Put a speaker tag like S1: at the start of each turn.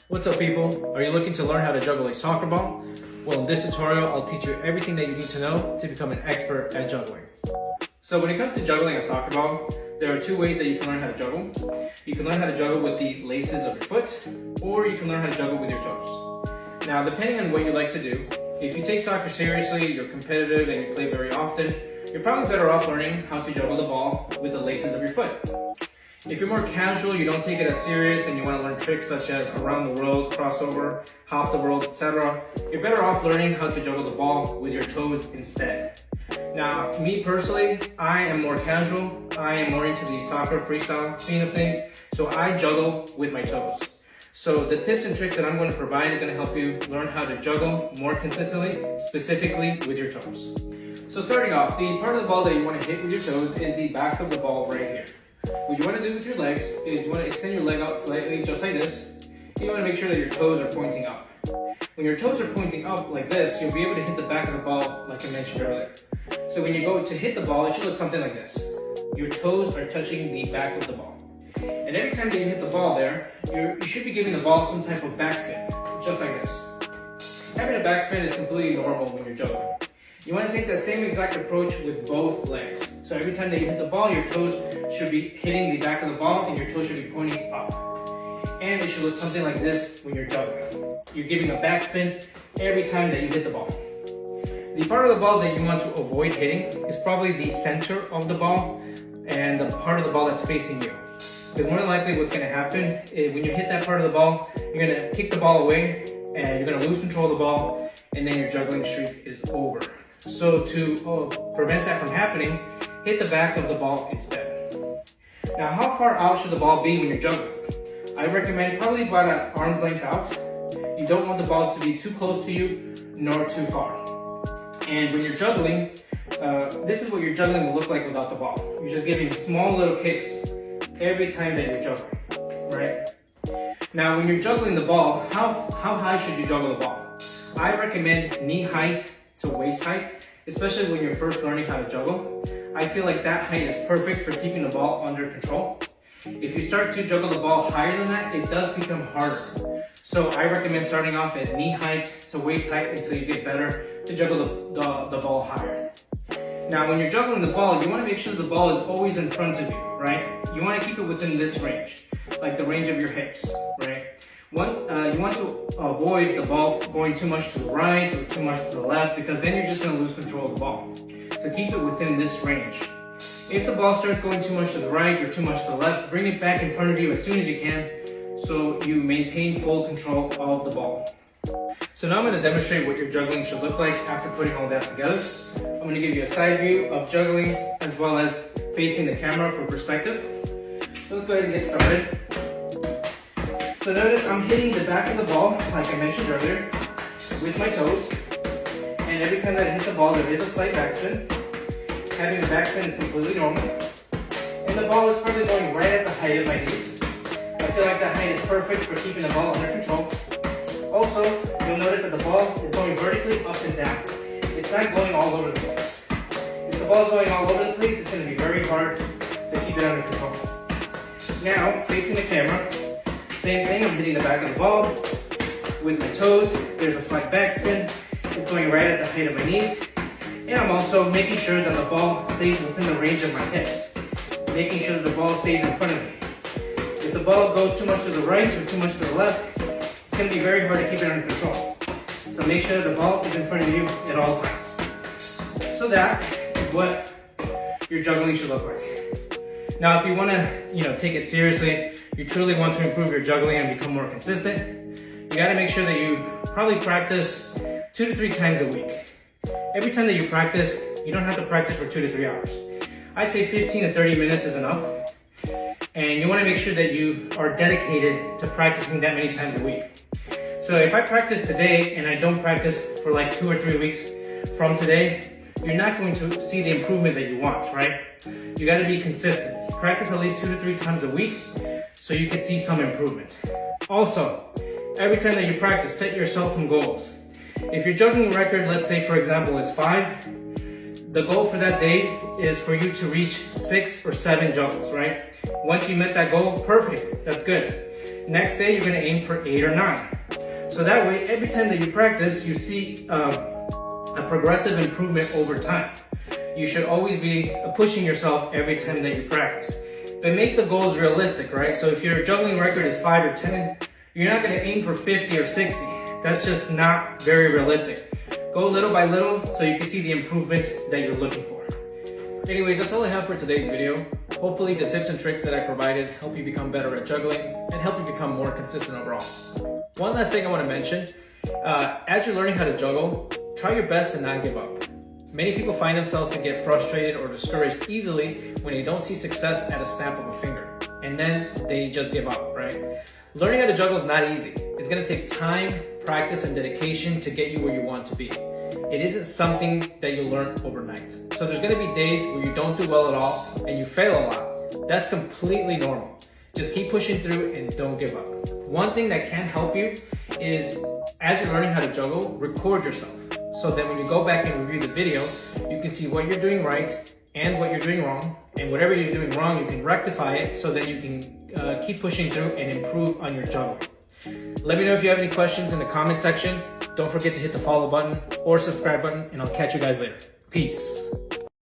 S1: What's up, people? Are you looking to learn how to juggle a soccer ball? Well, in this tutorial, I'll teach you everything that you need to know to become an expert at juggling. So when it comes to juggling a soccer ball, there are two ways that you can learn how to juggle. You can learn how to juggle with the laces of your foot, or you can learn how to juggle with your toes. Now, depending on what you like to do, if you take soccer seriously, you're competitive, and you play very often, you're probably better off learning how to juggle the ball with the laces of your foot. If you're more casual, you don't take it as serious, and you want to learn tricks such as around the world, crossover, hop the world, etc., you're better off learning how to juggle the ball with your toes instead. Now, to me personally, I am more casual. I am more into the soccer freestyle scene of things, so I juggle with my toes. So the tips and tricks that I'm going to provide is going to help you learn how to juggle more consistently, specifically with your toes. So starting off, the part of the ball that you want to hit with your toes is the back of the ball right here. What you want to do with your legs is you want to extend your leg out slightly, just like this. You want to make sure that your toes are pointing up. When your toes are pointing up like this, you'll be able to hit the back of the ball like I mentioned earlier. So when you go to hit the ball, it should look something like this. Your toes are touching the back of the ball. And every time that you hit the ball there, you should be giving the ball some type of backspin, just like this. Having a backspin is completely normal when you're juggling. You want to take that same exact approach with both legs. So every time that you hit the ball, your toes should be hitting the back of the ball and your toes should be pointing up. And it should look something like this when you're juggling. You're giving a backspin every time that you hit the ball. The part of the ball that you want to avoid hitting is probably the center of the ball and the part of the ball that's facing you. Because more than likely what's going to happen is when you hit that part of the ball, you're going to kick the ball away and you're going to lose control of the ball, and then your juggling streak is over. So to prevent that from happening, hit the back of the ball instead. Now, how far out should the ball be when you're juggling? I recommend probably about an arm's length out. You don't want the ball to be too close to you nor too far. And when you're juggling, this is what your juggling will look like without the ball. You're just giving small little kicks every time that you're juggling, right? Now, when you're juggling the ball, how high should you juggle the ball? I recommend knee height to waist height, especially when you're first learning how to juggle. I feel like that height is perfect for keeping the ball under control. If you start to juggle the ball higher than that, it does become harder. So I recommend starting off at knee height to waist height until you get better to juggle the ball higher. Now, when you're juggling the ball, you want to make sure the ball is always in front of you, right? You want to keep it within this range, like the range of your hips, right? You want to avoid the ball going too much to the right or too much to the left, because then you're just going to lose control of the ball. So keep it within this range. If the ball starts going too much to the right or too much to the left, bring it back in front of you as soon as you can so you maintain full control of the ball. So now I'm going to demonstrate what your juggling should look like after putting all that together. I'm going to give you a side view of juggling as well as facing the camera for perspective. So let's go ahead and get started. So notice I'm hitting the back of the ball, like I mentioned earlier, with my toes. And every time that I hit the ball, there is a slight backspin. Having a backspin is completely normal. And the ball is probably going right at the height of my knees. I feel like that height is perfect for keeping the ball under control. Also, you'll notice that the ball is going vertically up and down. It's not going all over the place. If the ball is going all over the place, it's going to be very hard to keep it under control. Now, facing the camera, same thing, I'm hitting the back of the ball with my toes. There's a slight backspin. It's going right at the height of my knees. And I'm also making sure that the ball stays within the range of my hips. Making sure that the ball stays in front of me. If the ball goes too much to the right or too much to the left, it's going to be very hard to keep it under control. So make sure the ball is in front of you at all times. So that is what your juggling should look like. Now, if you want to, take it seriously, you truly want to improve your juggling and become more consistent, you got to make sure that you probably practice 2 to 3 times a week. Every time that you practice, you don't have to practice for 2 to 3 hours. I'd say 15 to 30 minutes is enough. And you want to make sure that you are dedicated to practicing that many times a week. So if I practice today and I don't practice for like 2 or 3 weeks from today, you're not going to see the improvement that you want, right? You got to be consistent. Practice at least 2 to 3 times a week so you can see some improvement. Also, every time that you practice, set yourself some goals. If your juggling record, let's say for example, is 5, the goal for that day is for you to reach 6 or 7 juggles, right? Once you met that goal, perfect, that's good. Next day, you're gonna aim for 8 or 9. So that way, every time that you practice, you see a progressive improvement over time. You should always be pushing yourself every time that you practice. But make the goals realistic, right? So if your juggling record is 5 or 10, you're not gonna aim for 50 or 60. That's just not very realistic. Go little by little so you can see the improvement that you're looking for. Anyways, that's all I have for today's video. Hopefully the tips and tricks that I provided help you become better at juggling and help you become more consistent overall. One last thing I want to mention, as you're learning how to juggle, try your best to not give up. Many people find themselves to get frustrated or discouraged easily when they don't see success at a snap of a finger, and then they just give up, right? Learning how to juggle is not easy. It's going to take time, practice, and dedication to get you where you want to be. It isn't something that you learn overnight. So there's going to be days where you don't do well at all and you fail a lot. That's completely normal. Just keep pushing through and don't give up. One thing that can help you is, as you're learning how to juggle, record yourself. So that when you go back and review the video, you can see what you're doing right and what you're doing wrong. And whatever you're doing wrong, you can rectify it so that you can keep pushing through and improve on your juggling. Let me know if you have any questions in the comment section. Don't forget to hit the follow button or subscribe button, and I'll catch you guys later. Peace.